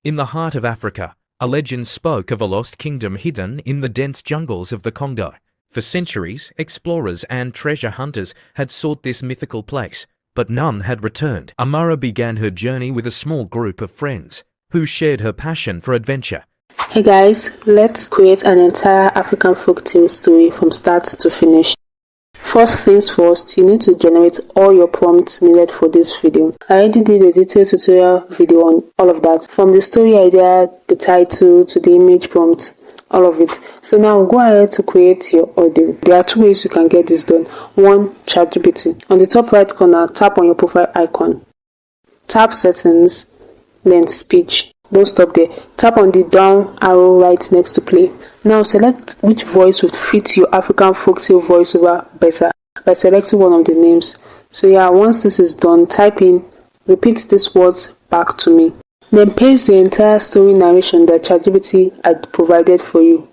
In the heart of Africa, a legend spoke of a lost kingdom hidden in the dense jungles of the Congo. For centuries, explorers and treasure hunters had sought this mythical place, but none had returned. Amara began her journey with a small group of friends, who shared her passion for adventure. Hey guys, let's create an entire African folktale story from start to finish. First things first, you need to generate all your prompts needed for this video. I already did a detailed tutorial video on all of that, from the story idea, the title, to the image prompt, all of it. So now go ahead to create your audio. There are two ways you can get this done. One, ChatGPT. On the top right corner, tap on your profile icon. Tap settings, then speech. Don't stop there. Tap on the down arrow right next to play. Now select which voice would fit your African folktale voiceover better by selecting one of the names. So yeah, once this is done, type in, repeat these words back to me. Then paste the entire story narration that ChatGPT had provided for you,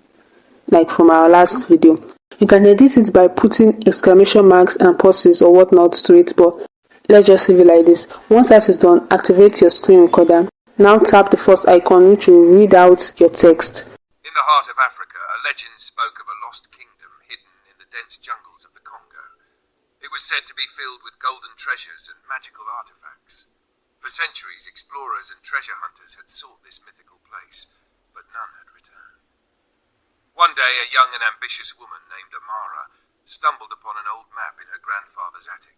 like from our last video. You can edit it by putting exclamation marks and pauses or whatnot to it, but let's just leave it like this. Once that is done, activate your screen recorder. Now tap the first icon, which will read out your text. In the heart of Africa, a legend spoke of a lost kingdom hidden in the dense jungles of the Congo. It was said to be filled with golden treasures and magical artifacts. For centuries, explorers and treasure hunters had sought this mythical place, but none had returned. One day, a young and ambitious woman named Amara stumbled upon an old map in her grandfather's attic.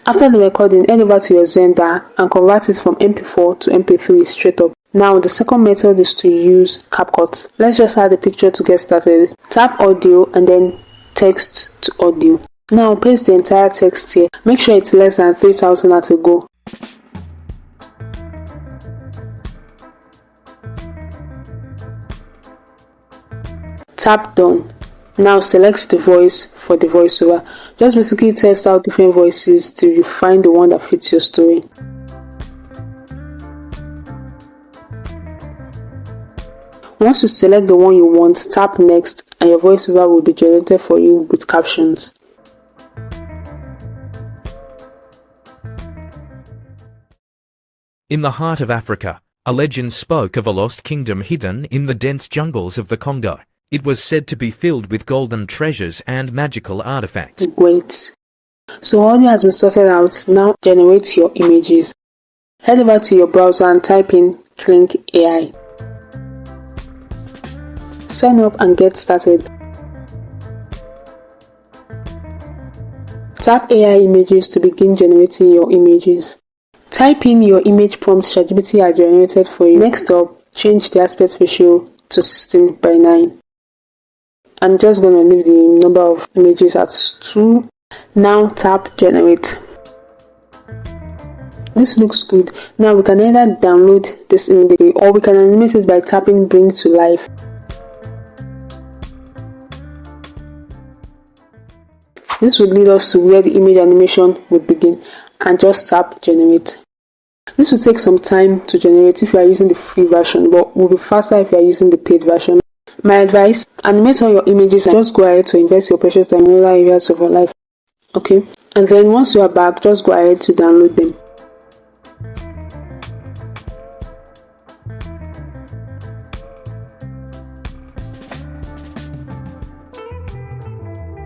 After the recording, head over to your Xender and convert it from MP4 to MP3 straight up. Now, the second method is to use CapCut. Let's just add a picture to get started. Tap audio and then text to audio. Now, paste the entire text here. Make sure it's less than 3,000 at a go. Tap done. Now select the voice for the voiceover. Just basically test out different voices till you find the one that fits your story. Once you select the one you want, tap next and your voiceover will be generated for you with captions. In the heart of Africa, a legend spoke of a lost kingdom hidden in the dense jungles of the Congo. It was said to be filled with golden treasures and magical artifacts. Great. So audio has been sorted out. Now generate your images. Head over to your browser and type in Clink AI. Sign up and get started. Tap AI images to begin generating your images. Type in your image prompts ChatGPT has generated for you. Next up, change the aspect ratio to 16:9. I'm just going to leave the number of images at 2. Now tap generate. This looks good. Now we can either download this image or we can animate it by tapping bring to life. This would lead us to where the image animation would begin, and just tap generate. This will take some time to generate if you are using the free version, but will be faster if you are using the paid version. My advice, animate all your images and just go ahead to invest your precious time in other areas of your life. Okay? And then once you are back, just go ahead to download them.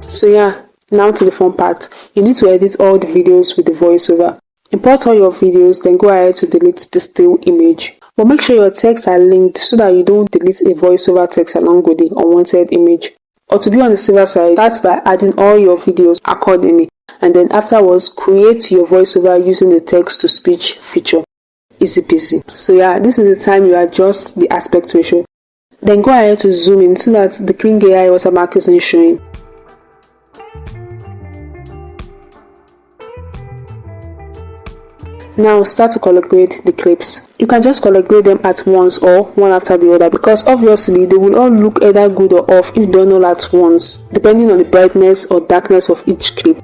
So yeah, now to the fun part. You need to edit all the videos with the voiceover. Import all your videos, then go ahead to delete the still image. But make sure your texts are linked so that you don't delete a voiceover text along with the unwanted image. Or to be on the safer side, start by adding all your videos accordingly, and then afterwards create your voiceover using the text to speech feature. Easy peasy. So yeah, this is the time you adjust the aspect ratio. Then go ahead to zoom in so that the Clean AI watermark isn't showing. Now start to color grade the clips. You can just color grade them at once or one after the other, because obviously they will all look either good or off if done all at once, depending on the brightness or darkness of each clip.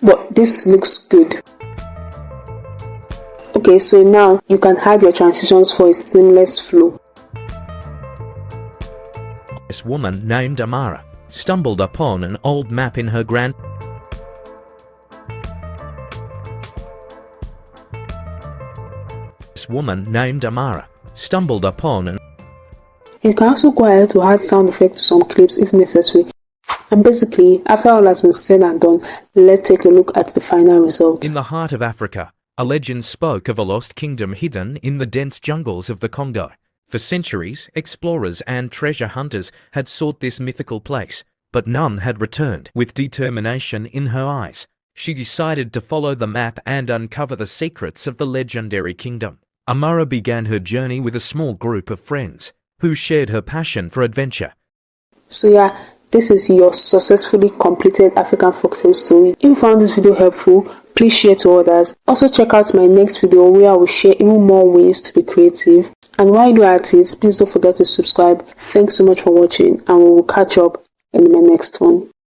but this looks good. Okay, so now you can add your transitions for a seamless flow. This woman named Amara stumbled upon an old map in her This woman named Amara stumbled upon an You can also go ahead to add sound effects to some clips if necessary. And basically, after all has been said and done, let's take a look at the final result. In the heart of Africa, a legend spoke of a lost kingdom hidden in the dense jungles of the Congo. For centuries, explorers and treasure hunters had sought this mythical place, but none had returned. With determination in her eyes, she decided to follow the map and uncover the secrets of the legendary kingdom. Amara began her journey with a small group of friends who shared her passion for adventure. So yeah, this is your successfully completed African folktale story. If you found this video helpful, please share to others. Also check out my next video where I will share even more ways to be creative. And while you're at it, please don't forget to subscribe. Thanks so much for watching, and we will catch up in my next one.